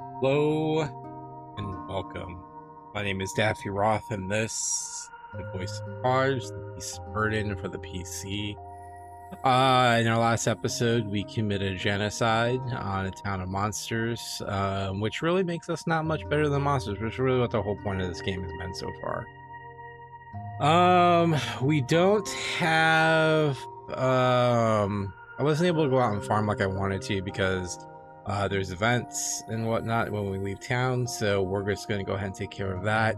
Hello and welcome. My name is Daffy Roth, and this is the voice of Cars, the Beast Burden for the PC. In our last episode, we committed genocide on a town of monsters, which really makes us not much better than monsters, which is really what the whole point of this game has been so far. We don't have, I wasn't able to go out and farm like I wanted to because there's events and whatnot when we leave town, so we're just going to go ahead and take care of that.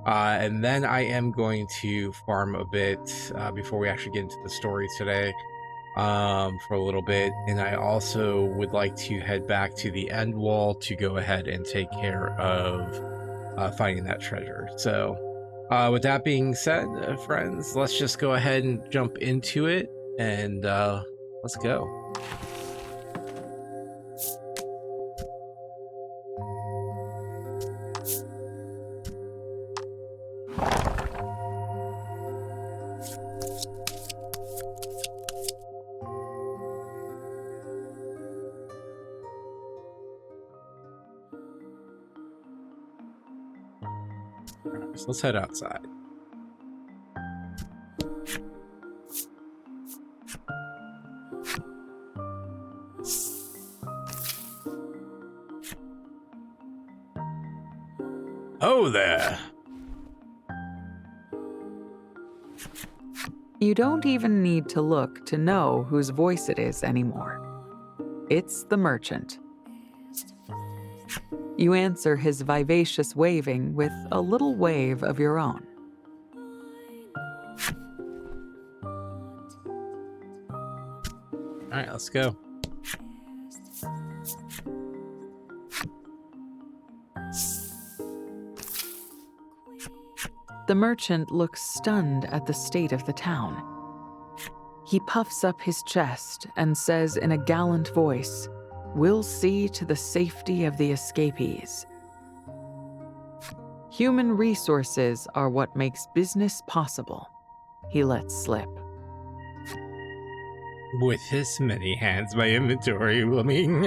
And then I am going to farm a bit before we actually get into the story today, for a little bit. And I also would like to head back to the end wall to go ahead and take care of finding that treasure. So with that being said, friends, let's just go ahead and jump into it, and let's go. So let's head outside. Oh there! You don't even need to look to know whose voice it is anymore. It's the merchant. You answer his vivacious waving with a little wave of your own. All right, let's go. The merchant looks stunned at the state of the town. He puffs up his chest and says in a gallant voice, "We'll see to the safety of the escapees." Human resources are what makes business possible, he lets slip. With this many hands, my inventory will mean.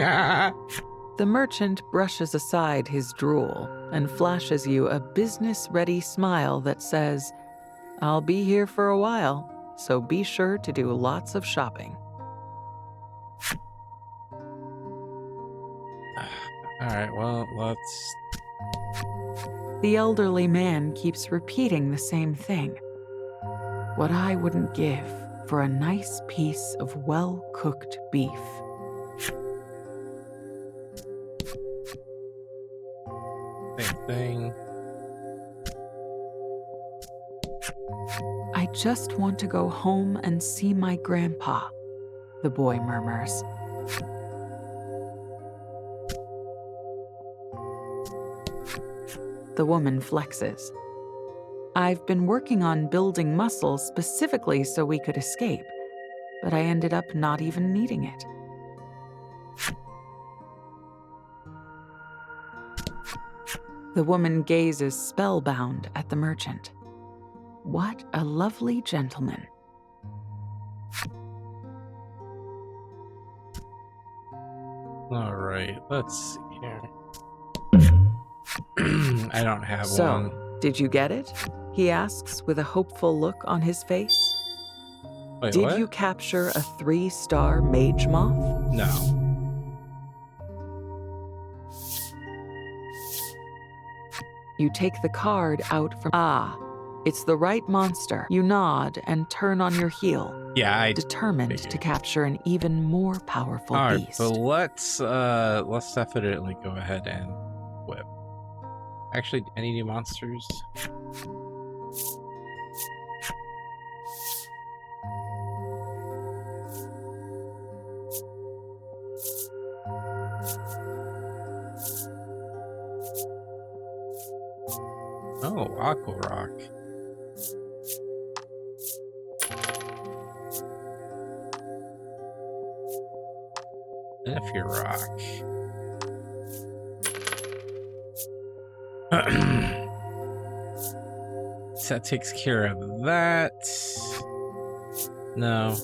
The merchant brushes aside his drool and flashes you a business-ready smile that says, "I'll be here for a while, so be sure to do lots of shopping." All right, well, let's. The elderly man keeps repeating the same thing. What I wouldn't give for a nice piece of well-cooked beef. Same thing. I just want to go home and see my grandpa, the boy murmurs. The woman flexes. I've been working on building muscle specifically so we could escape, but I ended up not even needing it. The woman gazes spellbound at the merchant. What a lovely gentleman. All right, let's see here. I don't have one. So, did you get it? He asks with a hopeful look on his face. Wait, Did what? you capture a 3-star mage moth? No. You take the card out from... Ah, it's the right monster. You nod and turn on your heel, Yeah, determined to capture an even more powerful all right, beast. but let's definitely go ahead and whip. Actually, any new monsters? Oh, Aqua Rock. If you're rock. So that takes care of that. No.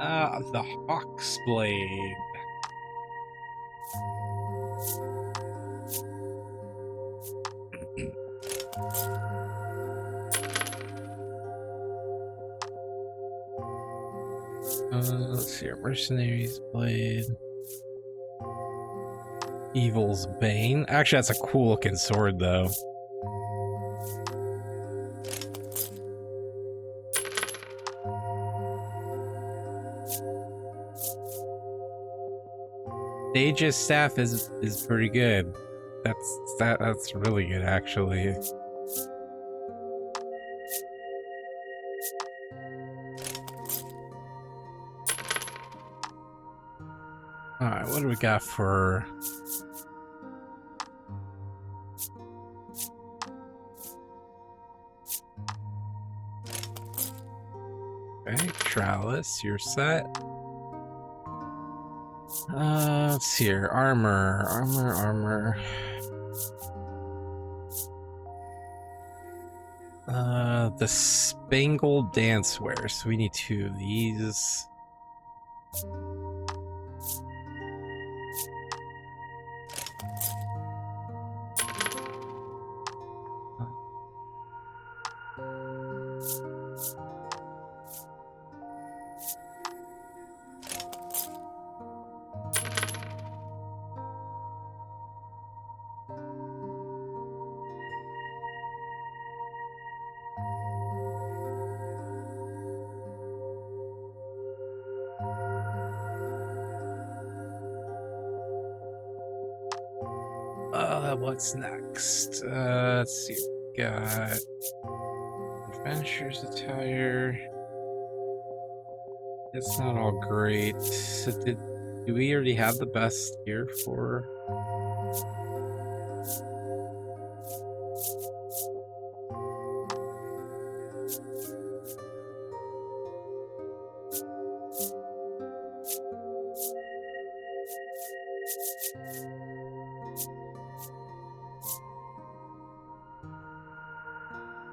The Hawk's Blade. Let's see, Mercenary's Blade. Evil's Bane. Actually, that's a cool looking sword, though. Sage's Staff is pretty good. That's really good, actually. Alright, what do we got for... Okay, Trellis, you're set. Let's see here. Armor. The Spangled Dancewear. So we need 2 of these. What's next? Let's see. Got Adventurer's Attire. It's not all great. So do we already have the best gear for?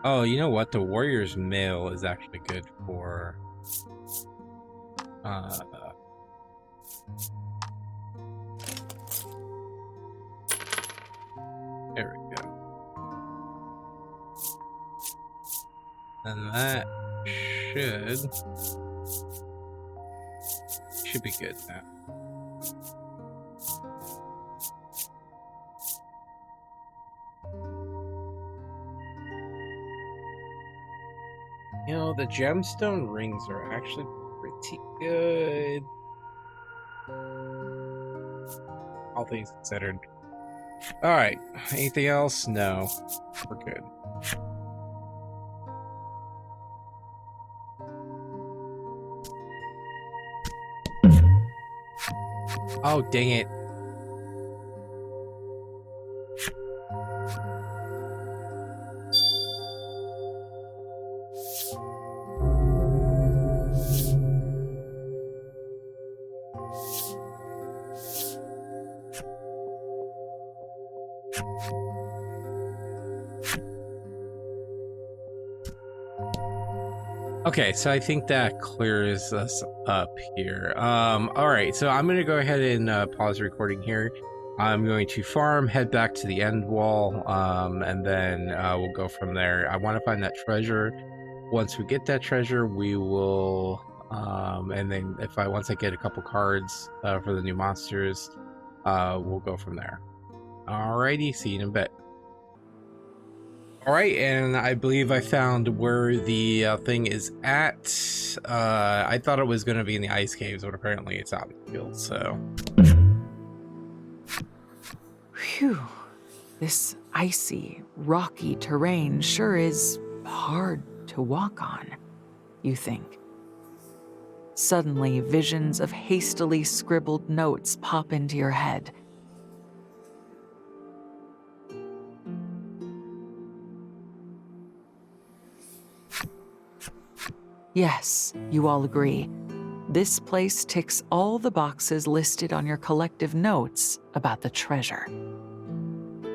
Oh, you know what? The Warrior's Mail is actually good for... There we go. And that should be good now. You know, the gemstone rings are actually pretty good. All things considered. Alright, anything else? No. We're good. Oh, dang it. Okay, so I think that clears us up here. All right, so I'm gonna go ahead and pause the recording here. I'm going to farm, head back to the end wall, and then we'll go from there. I want to find that treasure. Once we get that treasure, we will, and then once I get a couple cards for the new monsters, we'll go from there. Alrighty, see you in a bit. All right, and I believe I found where the thing is at. I thought it was going to be in the ice caves, but apparently it's out in the field, so. Phew. This icy, rocky terrain sure is hard to walk on, you think. Suddenly, visions of hastily scribbled notes pop into your head. Yes, you all agree. This place ticks all the boxes listed on your collective notes about the treasure.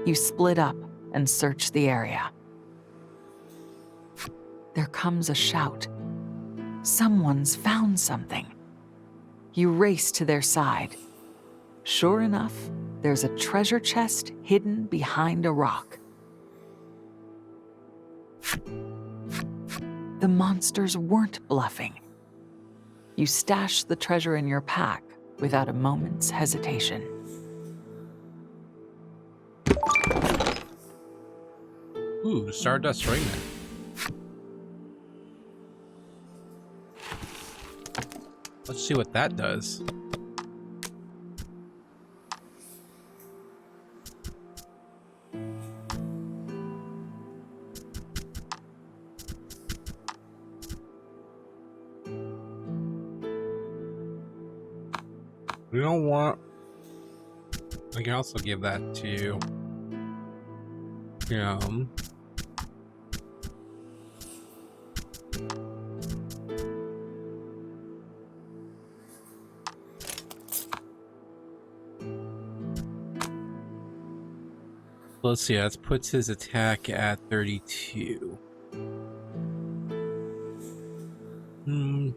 You split up and search the area. There comes a shout. Someone's found something. You race to their side. Sure enough, there's a treasure chest hidden behind a rock. The monsters weren't bluffing. You stash the treasure in your pack without a moment's hesitation. Ooh, Stardust Remnant. Let's see what that does. We don't want... I can also give that to... Let's see, that puts his attack at 32. I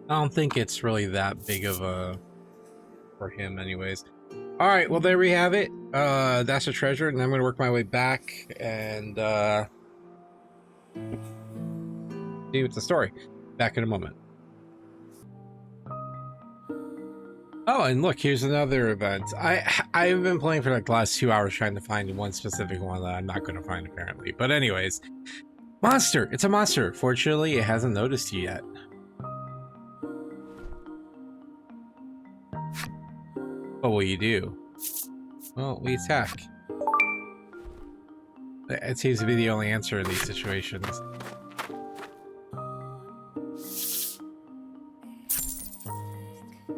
don't think it's really that big of a... for him anyways. Alright, well there we have it. That's a treasure, and I'm gonna work my way back and see what's the story. Back in a moment. Oh, and look, here's another event. I've been playing for like the last 2 hours trying to find one specific one that I'm not gonna find apparently. But anyways. Monster! It's a monster! Fortunately, it hasn't noticed you yet. What will you do? Well, we attack. It seems to be the only answer in these situations.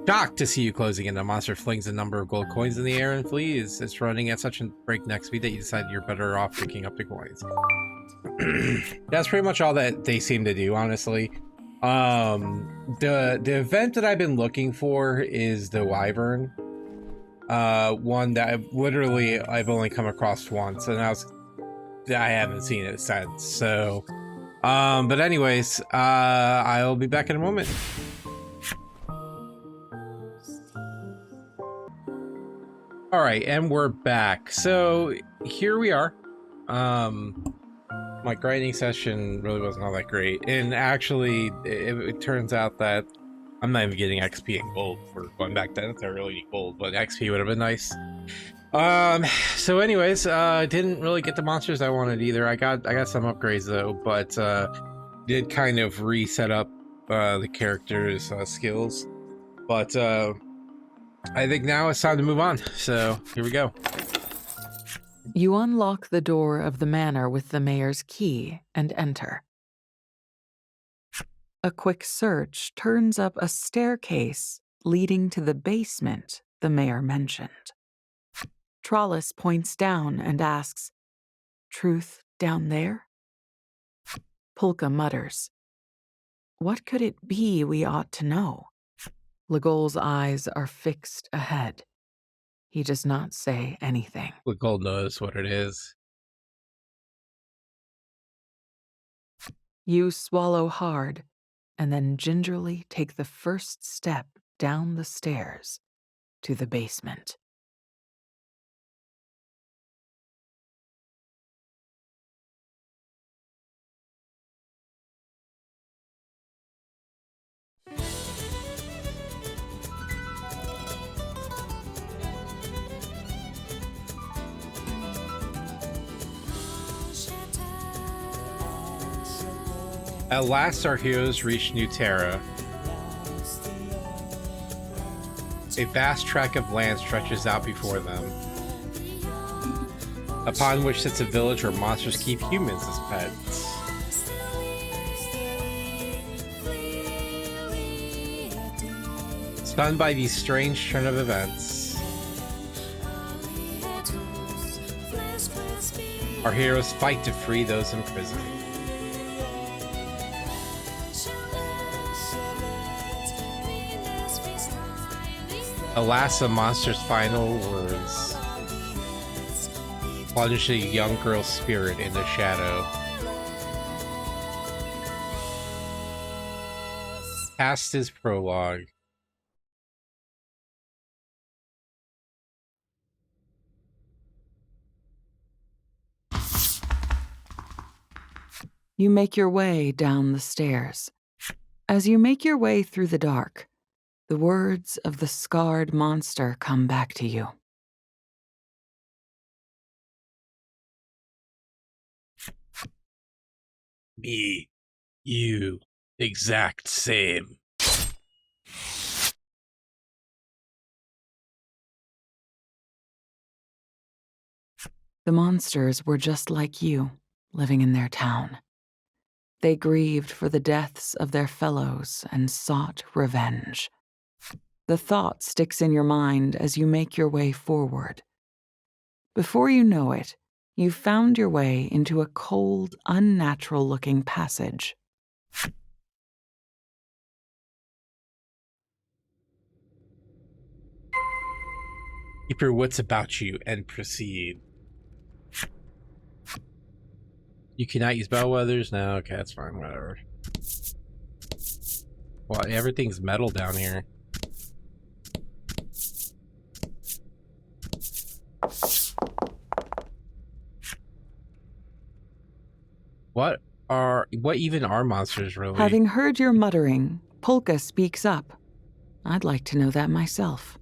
Shocked to see you closing in, the monster flings a number of gold coins in the air and flees. It's running at such a breakneck speed that you decide you're better off picking up the coins. That's pretty much all that they seem to do, honestly. The event that I've been looking for is the Wyvern. One that I've only come across once, and I haven't seen it since. So, but anyways, I'll be back in a moment. All right, and we're back. So here we are. My grinding session really wasn't all that great, and actually, it turns out that I'm not even getting XP and gold for going back then. I really need gold, but XP would have been nice. So anyways, didn't really get the monsters I wanted either. I got some upgrades though, but did kind of reset up the characters' skills. But I think now it's time to move on. So here we go. You unlock the door of the manor with the mayor's key and enter. A quick search turns up a staircase leading to the basement the mayor mentioned. Trollis points down and asks, "Truth down there?" Pulka mutters, "What could it be we ought to know?" Legol's eyes are fixed ahead. He does not say anything. Legol knows what it is. You swallow hard, and then gingerly take the first step down the stairs to the basement. At last, our heroes reach New Terra. A vast tract of land stretches out before them, upon which sits a village where monsters keep humans as pets. Stunned by these strange turn of events, our heroes fight to free those in prison. Alas, the monster's final words plunge a young girl's spirit into shadow. Past his prologue. You make your way down the stairs. As you make your way through the dark, the words of the scarred monster come back to you. Me, you, exact same. The monsters were just like you, living in their town. They grieved for the deaths of their fellows and sought revenge. The thought sticks in your mind as you make your way forward. Before you know it, you've found your way into a cold, unnatural-looking passage. Keep your wits about you and proceed. You cannot use bellwethers? No, okay, that's fine, whatever. Well, everything's metal down here. What even are monsters, really? Having heard your muttering, Polka speaks up. I'd like to know that myself.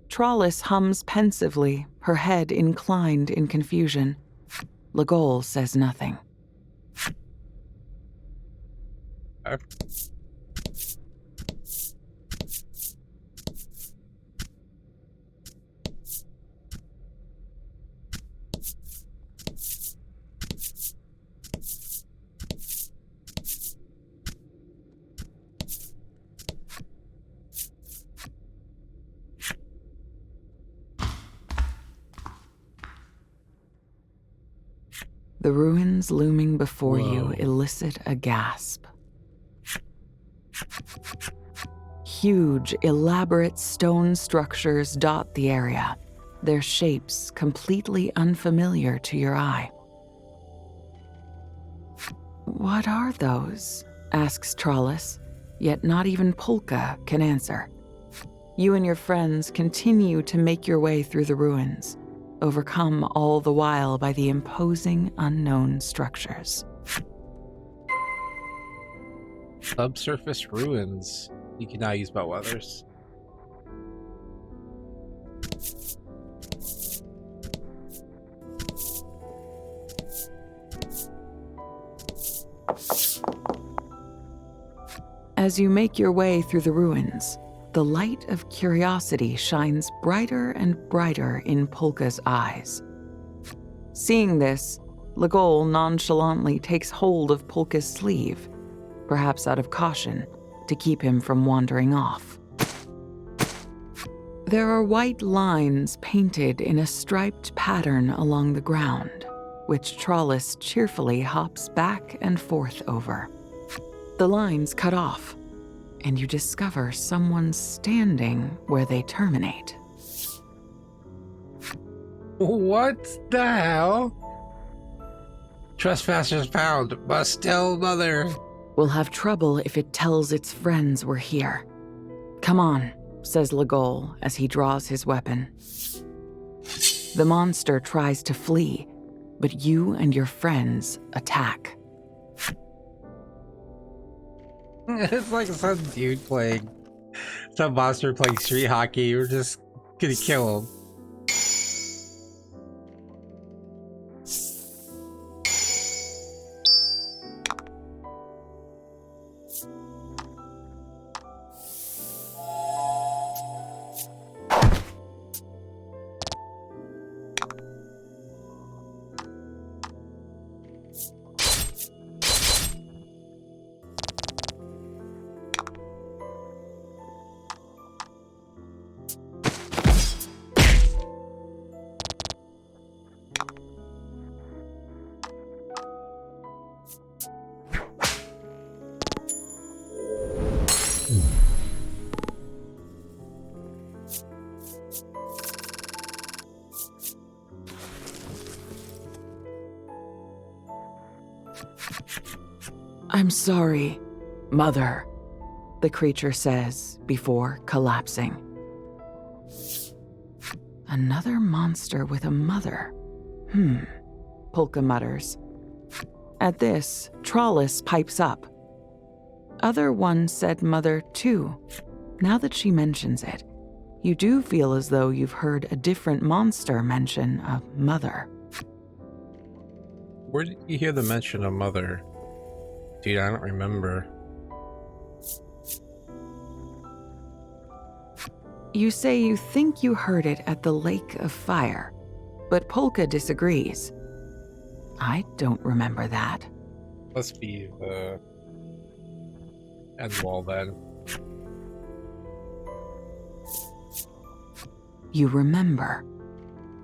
Trollis hums pensively, her head inclined in confusion. Legol says nothing. The ruins looming before you elicit a gasp. Huge, elaborate stone structures dot the area, their shapes completely unfamiliar to your eye. What are those? Asks Trollis, yet not even Polka can answer. You and your friends continue to make your way through the ruins, overcome all the while by the imposing unknown structures. Subsurface ruins. You cannot use bellwethers. As you make your way through the ruins, the light of curiosity shines brighter and brighter in Polka's eyes. Seeing this, Legol nonchalantly takes hold of Polka's sleeve, perhaps out of caution, to keep him from wandering off. There are white lines painted in a striped pattern along the ground, which Trollis cheerfully hops back and forth over. The lines cut off, and you discover someone standing where they terminate. What the hell? Trespassers found. Must tell mother. We'll have trouble if it tells its friends we're here. Come on, says Legol as he draws his weapon. The monster tries to flee, but you and your friends attack. It's like some dude playing, some monster playing street hockey. We're just gonna kill him. I'm sorry, Mother. the creature says before collapsing. Another monster with a mother. Polka mutters. At this, Trollis pipes up. Other one said mother too. Now that she mentions it, you do feel as though you've heard a different monster mention a mother. Where did you hear the mention of mother? Dude, I don't remember. You say you think you heard it at the Lake of Fire, but Polka disagrees. I don't remember that. Must be the end wall then. You remember.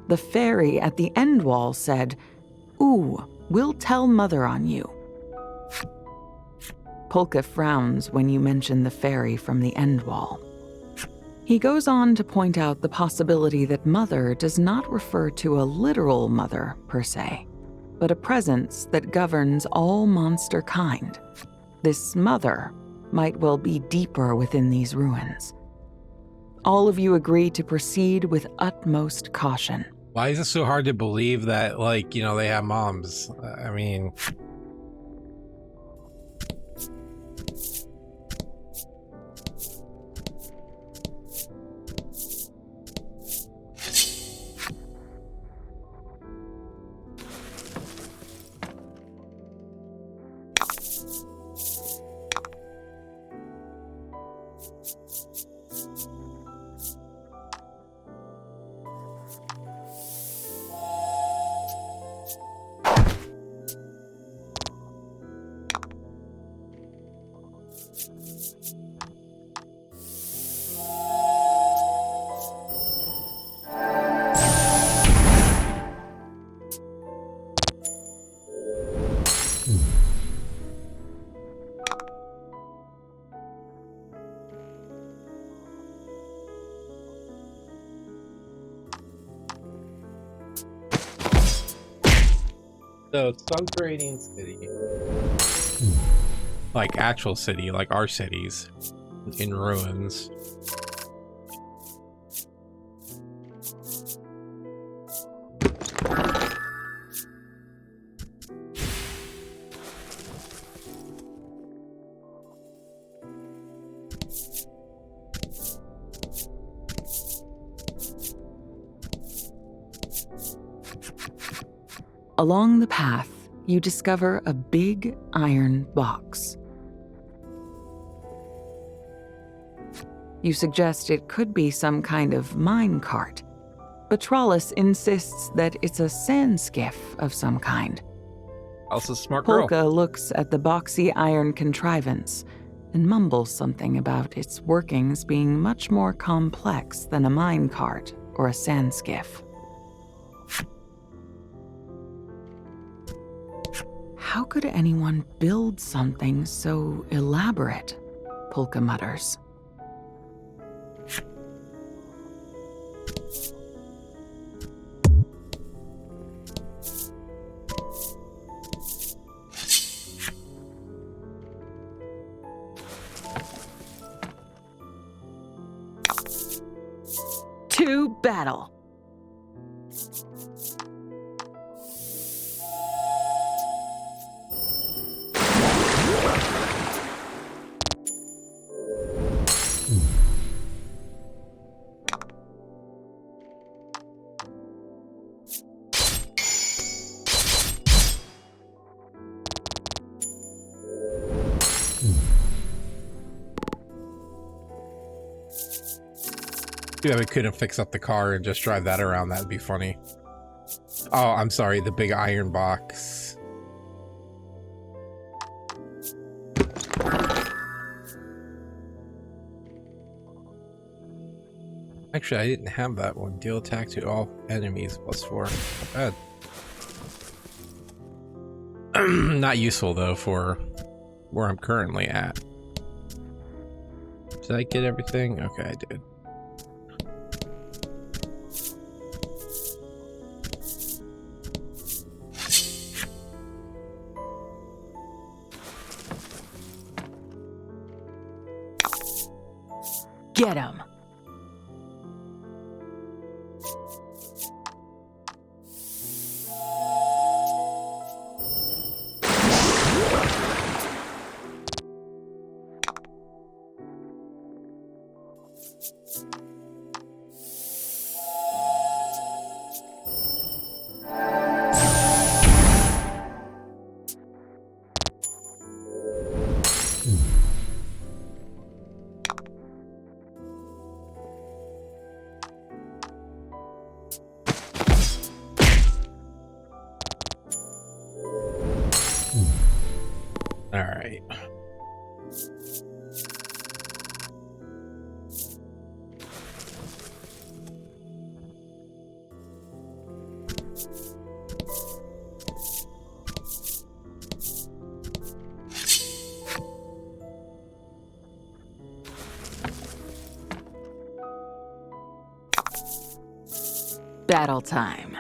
The fairy at the end wall said, "Ooh, we'll tell Mother on you." Polka frowns when you mention the fairy from the end wall. He goes on to point out the possibility that Mother does not refer to a literal mother per se, but a presence that governs all monster kind. This mother might well be deeper within these ruins. All of you agree to proceed with utmost caution. Why is it so hard to believe that, like, you know, they have moms? I mean... So, Subterranean City. Like actual city, like our cities. In ruins. Along the path, you discover a big iron box. You suggest it could be some kind of mine cart, but Trollis insists that it's a sand skiff of some kind. Also, smart girl. Polka looks at the boxy iron contrivance and mumbles something about its workings being much more complex than a mine cart or a sand skiff. How could anyone build something so elaborate? Polka mutters. To battle. Yeah, we couldn't fix up the car and just drive that around. That'd be funny. Oh, I'm sorry. The big iron box. Actually, I didn't have that one. Deal attack to all enemies +4. Not bad. Not useful though for where I'm currently at. Did I get everything? Okay, I did. Get him! All right. Battle time.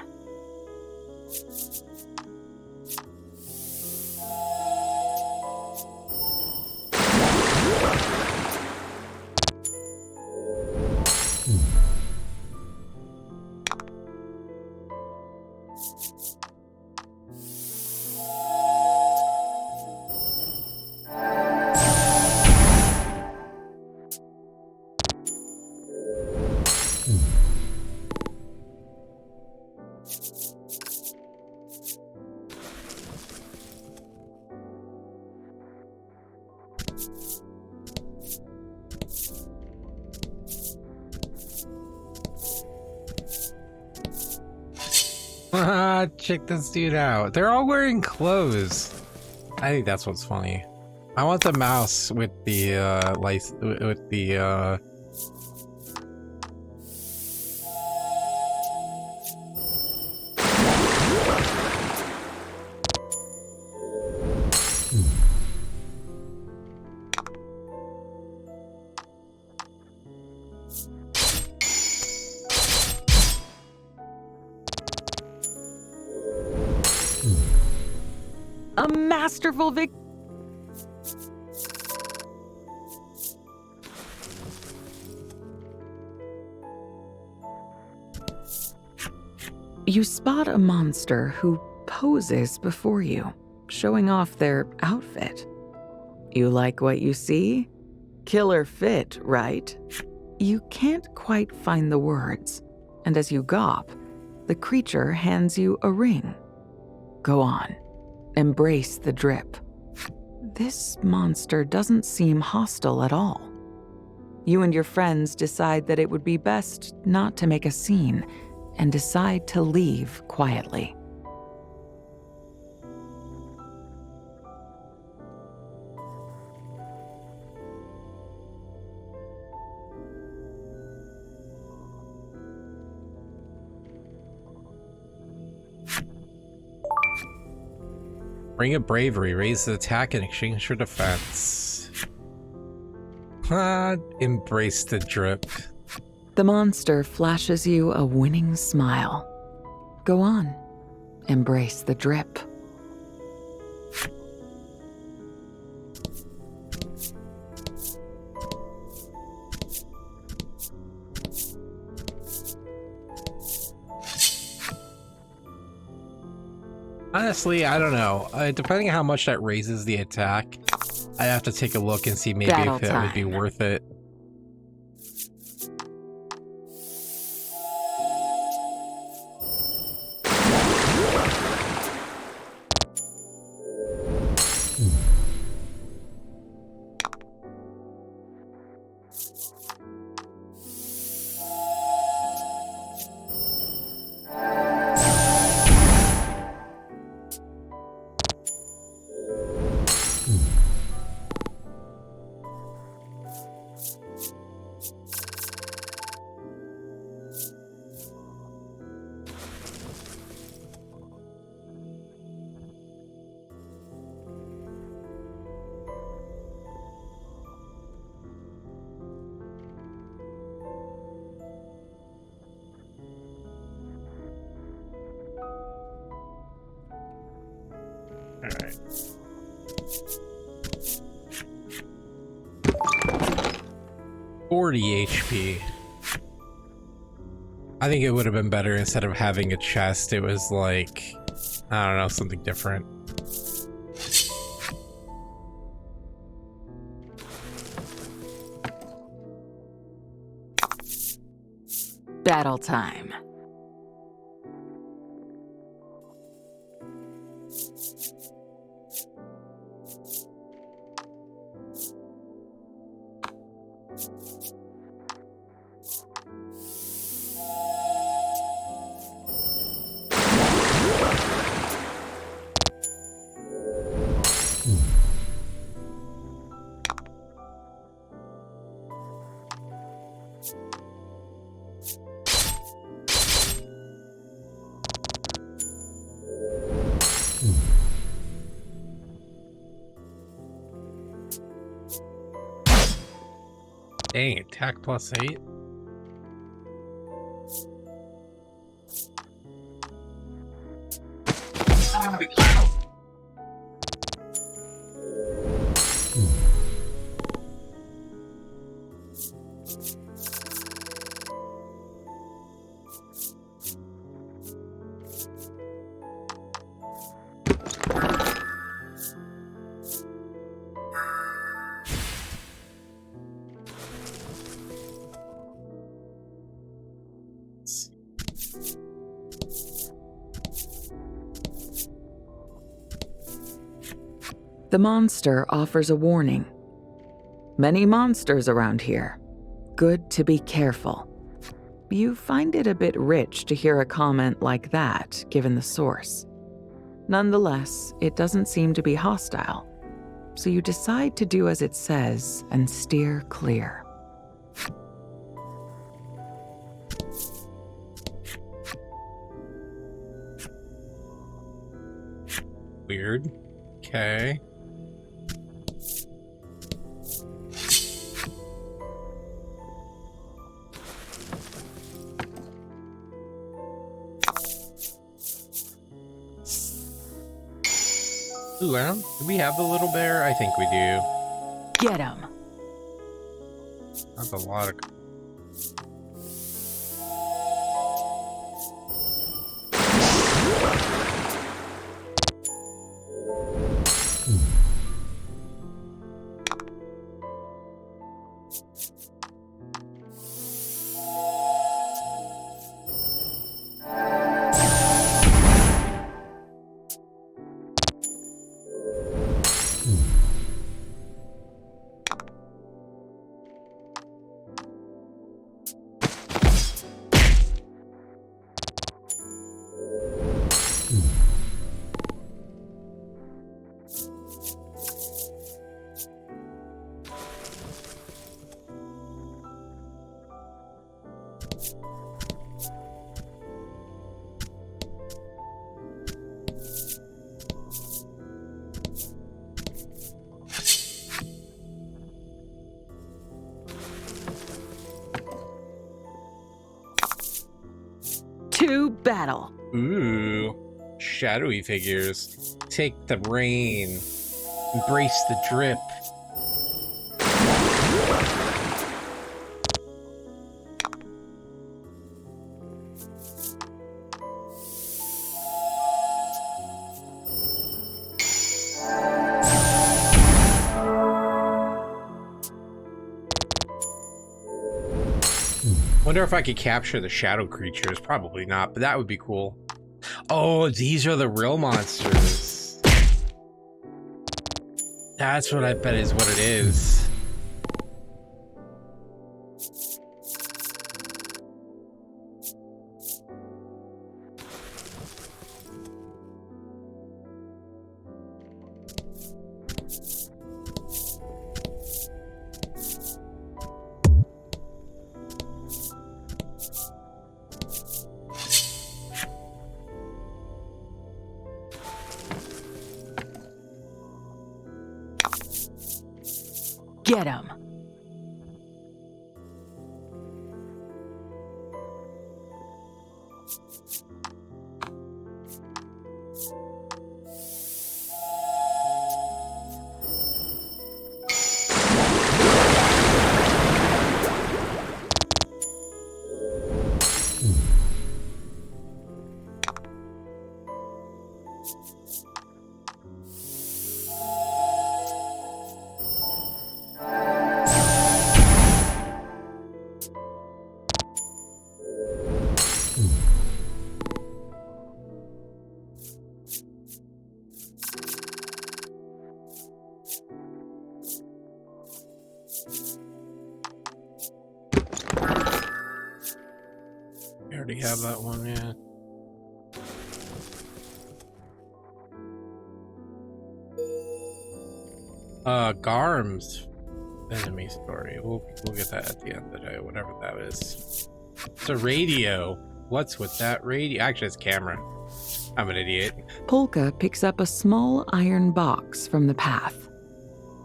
Check this dude out. They're all wearing clothes. I think that's what's funny. I want the mouse with the with the A masterful victory. You spot a monster who poses before you, showing off their outfit. You like what you see? Killer fit, right? You can't quite find the words, and as you gawp, the creature hands you a ring. Go on. Embrace the drip. This monster doesn't seem hostile at all. You and your friends decide that it would be best not to make a scene and decide to leave quietly. ring of bravery. Raise the attack in exchange for defense. Embrace the drip. The monster flashes you a winning smile. Go on. Embrace the drip. Honestly, I don't know. Depending on how much that raises the attack, I'd have to take a look and see maybe Battle if it would be time. worth it. 40 HP. I think it would have been better instead of having a chest. It was like, I don't know, something different. Battle time. Dang, attack +8. The monster offers a warning. Many monsters around here. Good to be careful. You find it a bit rich to hear a comment like that, given the source. Nonetheless, it doesn't seem to be hostile, so you decide to do as it says and steer clear. Weird. Okay. Ooh, do we have the little bear? I think we do. Get him! That's a lot of... To battle. Ooh. Shadowy figures. Take the rain. Embrace the drip. Wonder if I could capture the shadow creatures. Probably not, but that would be cool. Oh, these are the real monsters. That's what I bet is what it is. Get him! already have that one, yeah. Garm's enemy story. We'll get that at the end of the day, whatever that is. It's a radio. What's with that radio? Actually, it's a camera. I'm an idiot. Polka picks up a small iron box from the path.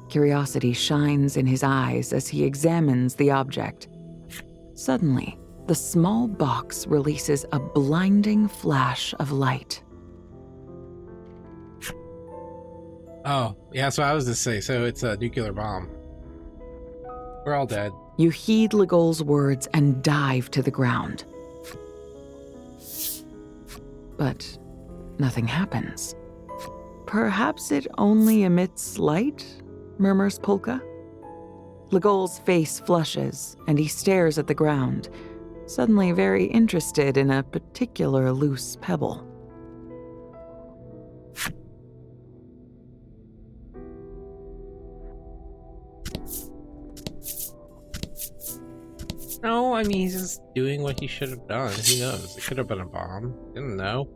Curiosity shines in his eyes as he examines the object. Suddenly, the small box releases a blinding flash of light. Oh, yeah, so I was to say, so it's a nuclear bomb. We're all dead. You heed Legol's words and dive to the ground. But nothing happens. Perhaps it only emits light, murmurs Polka. Legol's face flushes, and he stares at the ground, suddenly very interested in a particular loose pebble. No, I mean, he's just doing what he should have done. Who knows? It could have been a bomb. Didn't know.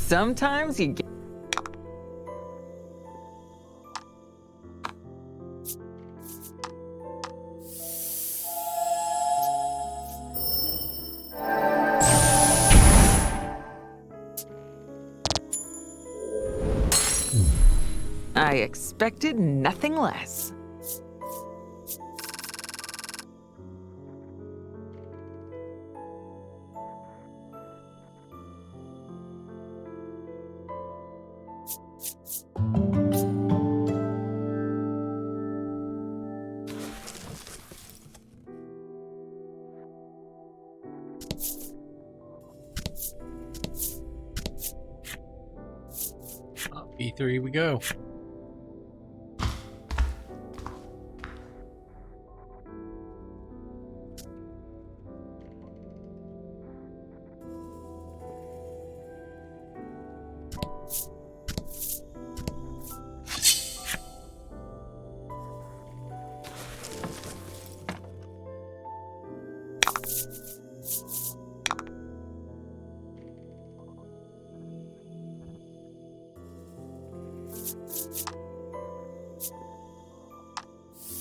Sometimes you get... I expected nothing less. B3 we go.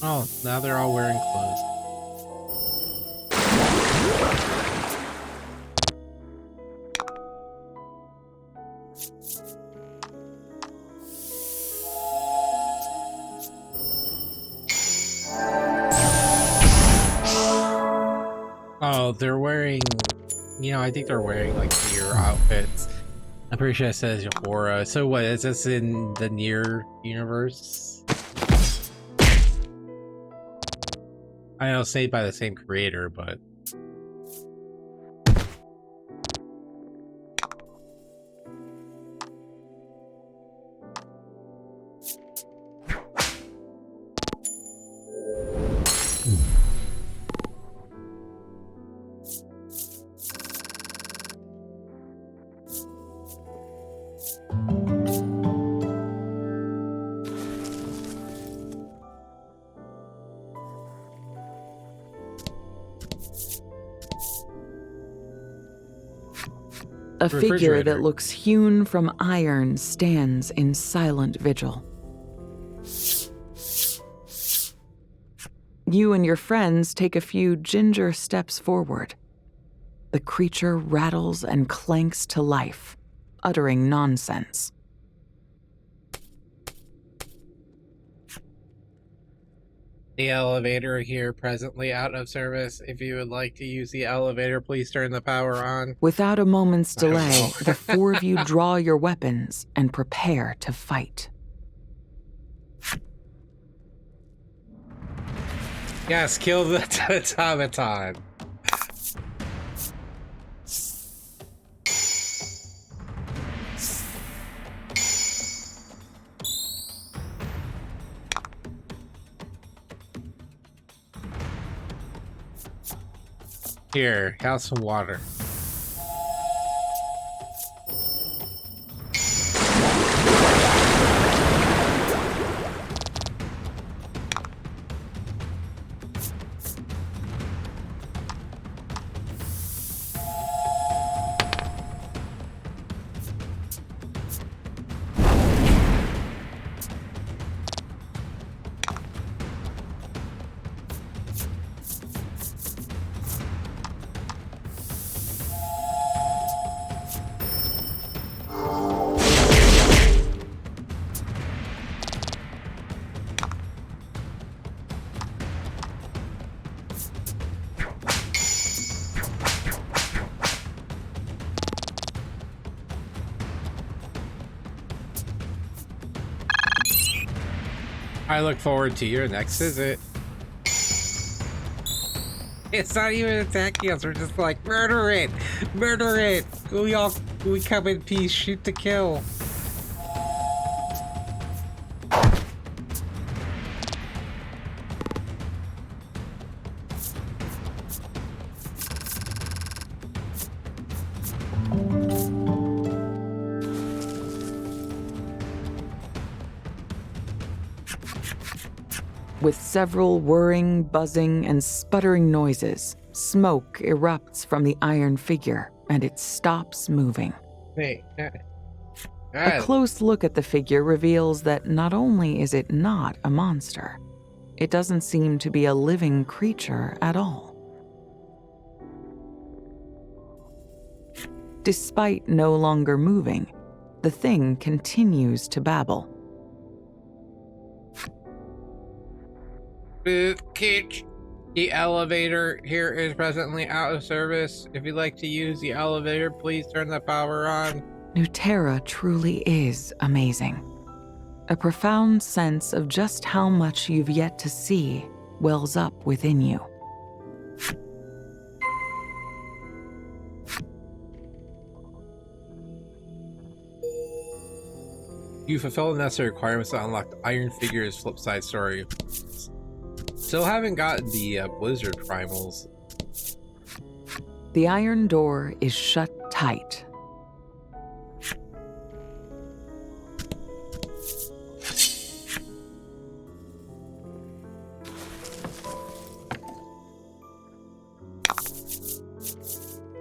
Oh, now they're all wearing clothes. Oh, they're wearing, I think they're wearing like Nier outfits. I'm pretty sure it says Yahora. So what, is this in the Nier universe? I know it's made by the same creator, but A figure that looks hewn from iron stands in silent vigil. You and your friends take a few ginger steps forward. The creature rattles and clanks to life, uttering nonsense. the elevator here presently out of service. If you would like to use the elevator, please turn the power on. Without a moment's delay, the four of you draw your weapons and prepare to fight. Yes, kill the automaton. Here, have some water. I look forward to your next visit. It's not even attacking us. We're just like, murder it, murder it. We come in peace, shoot to kill. With several whirring, buzzing, and sputtering noises, smoke erupts from the iron figure, and it stops moving. Hey, A close look at the figure reveals that not only is it not a monster, it doesn't seem to be a living creature at all. Despite no longer moving, the thing continues to babble. Kitch, the elevator here is presently out of service. If you'd like to use the elevator, please turn the power on. Nuterra truly is amazing. A profound sense of just how much you've yet to see wells up within you. You fulfill the necessary requirements to unlock the Iron Figure's flip side story. Still haven't gotten the Blizzard primals. The iron door is shut tight.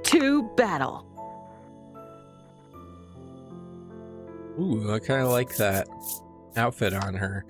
To battle. Ooh, I kind of like that outfit on her.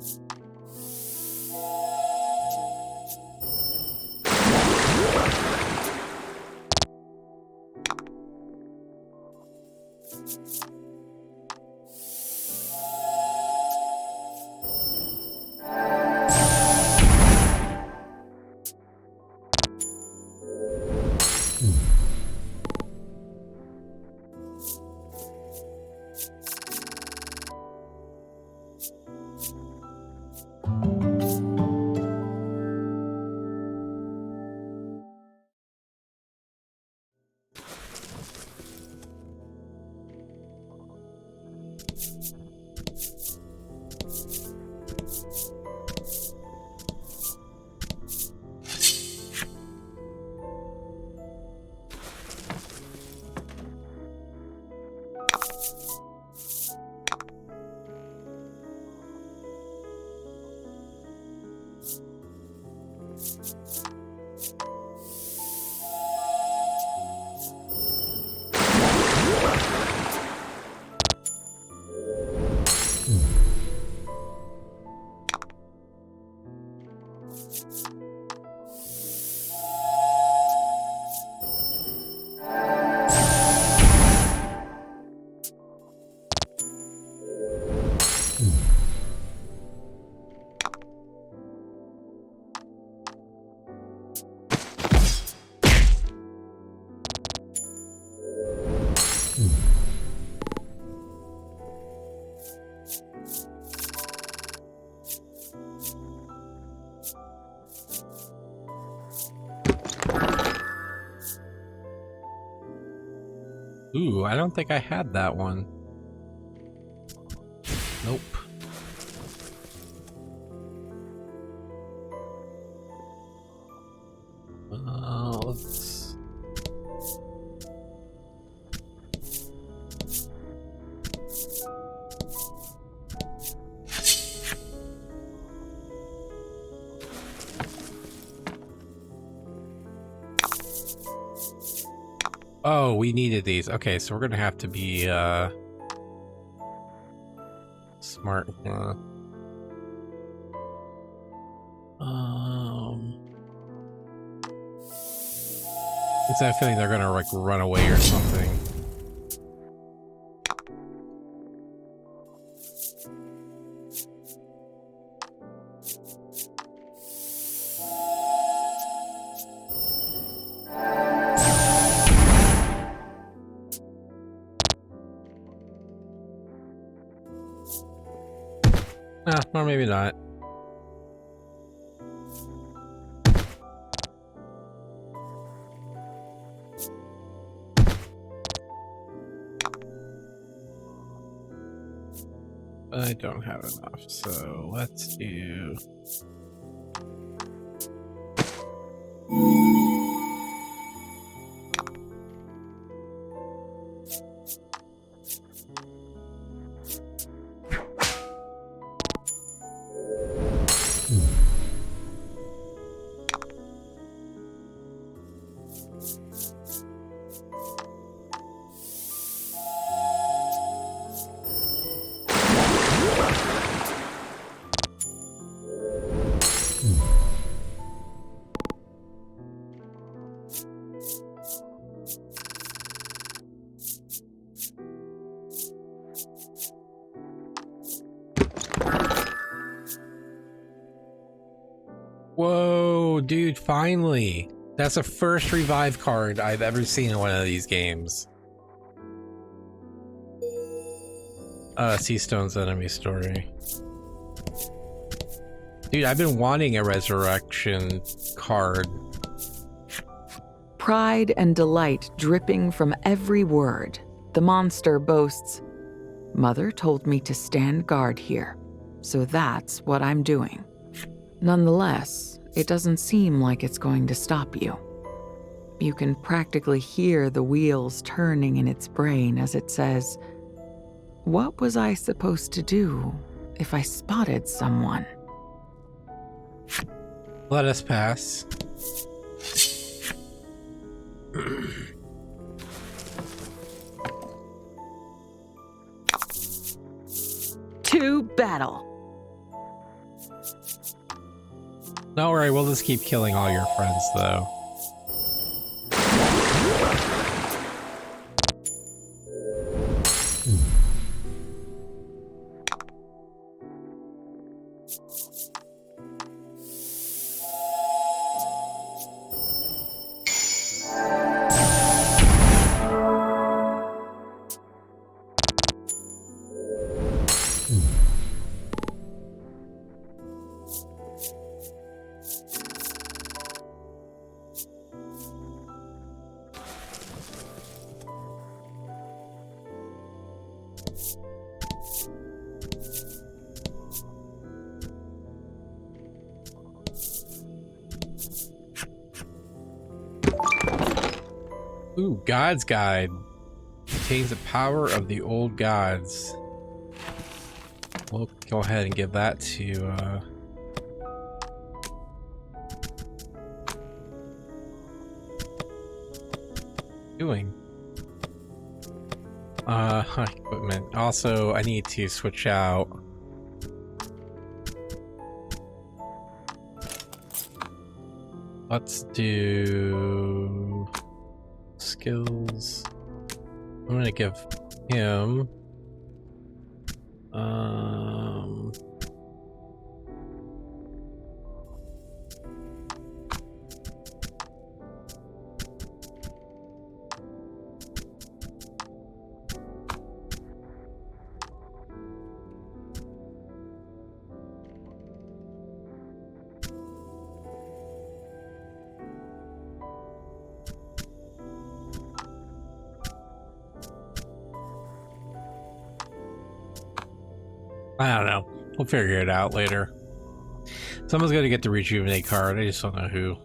Ooh, I don't think I had that one. Nope. Let's Oh, we needed these. Okay, so we're gonna have to be smart. It's that feeling they're gonna like run away or something. Or maybe not. I don't have enough, so let's do... Whoa, dude, finally! That's the first revive card I've ever seen in one of these games. Sea Stone's enemy story. Dude, I've been wanting a resurrection card. Pride and delight dripping from every word, the monster boasts, "Mother told me to stand guard here, so that's what I'm doing." Nonetheless, it doesn't seem like it's going to stop you. You can practically hear the wheels turning in its brain as it says, "What was I supposed to do if I spotted someone?" Let us pass. To battle. Don't worry, we'll just keep killing all your friends, though. Ooh, God's Guide. Contains the power of the old gods. We'll go ahead and give that to, doing? Equipment. Also, I need to switch out. Let's do... skills. I'm gonna give him I don't know. We'll figure it out later. Someone's gonna get the rejuvenate card. I just don't know who.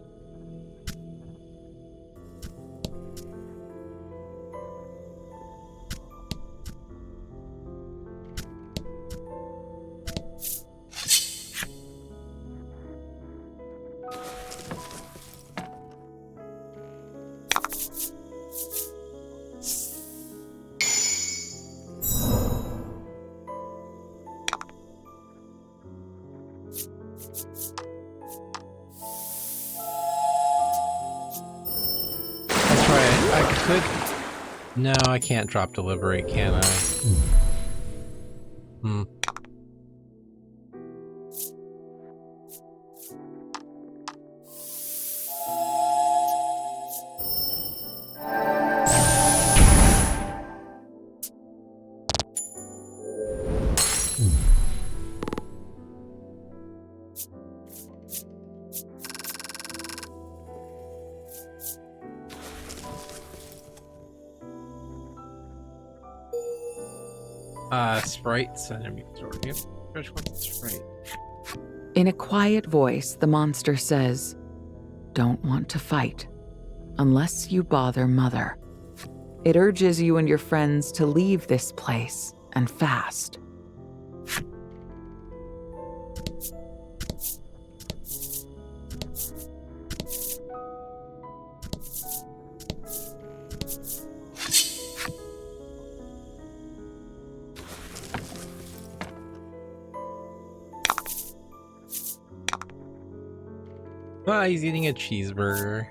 could... No, I can't drop delivery, can I? Hmm. Sprites. Enemy sword. Yep. Which one's Sprite? In a quiet voice, the monster says, "Don't want to fight, unless you bother Mother." It urges you and your friends to leave this place, and fast. Ah, he's eating a cheeseburger.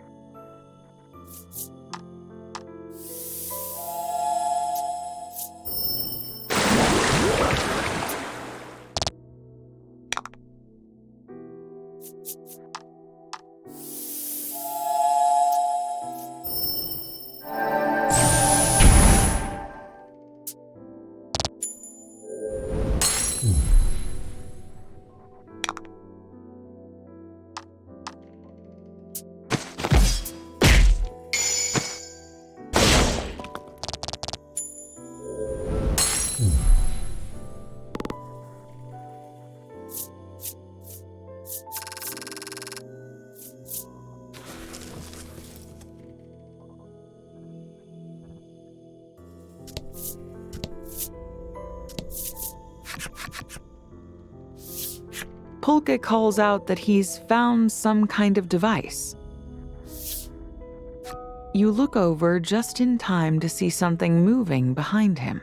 Pulke calls out that he's found some kind of device. You look over just in time to see something moving behind him,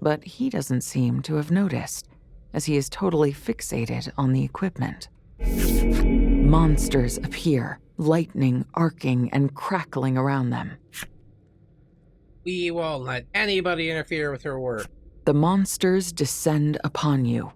but he doesn't seem to have noticed, as he is totally fixated on the equipment. Monsters appear, lightning arcing and crackling around them. We won't let anybody interfere with her work. The monsters descend upon you.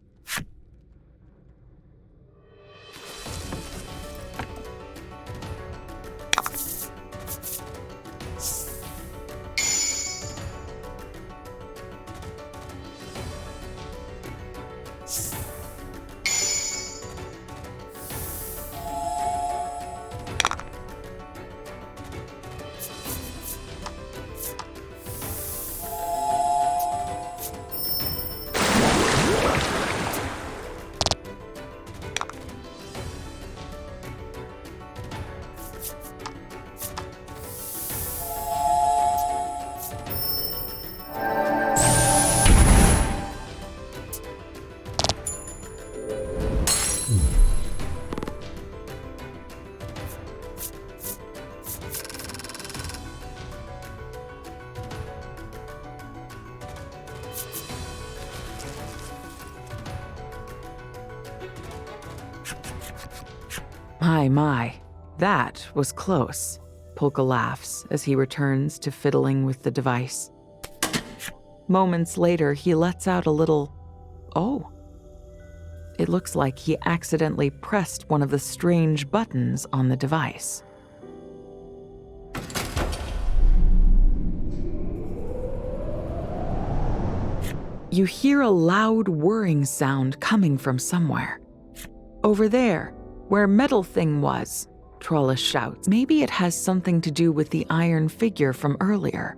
My, that was close. Polka laughs as he returns to fiddling with the device. Moments later, he lets out a little, "Oh." It looks like he accidentally pressed one of the strange buttons on the device. You hear a loud whirring sound coming from somewhere. "Over there, where metal thing was," Trollus shouts. "Maybe it has something to do with the iron figure from earlier.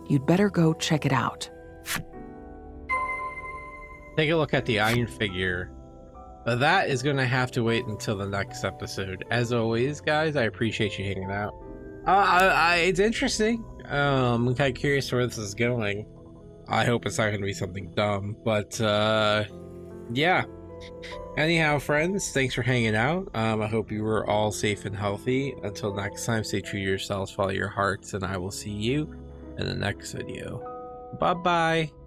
You'd better go check it out." Take a look at the iron figure. But that is going to have to wait until the next episode. As always, guys, I appreciate you hanging out. It's interesting. I'm kind of curious where this is going. I hope it's not going to be something dumb. But, yeah. Anyhow, friends, thanks for hanging out. I hope you were all safe and healthy. Until next time, stay true to yourselves, follow your hearts, and I will see you in the next video. Bye-bye.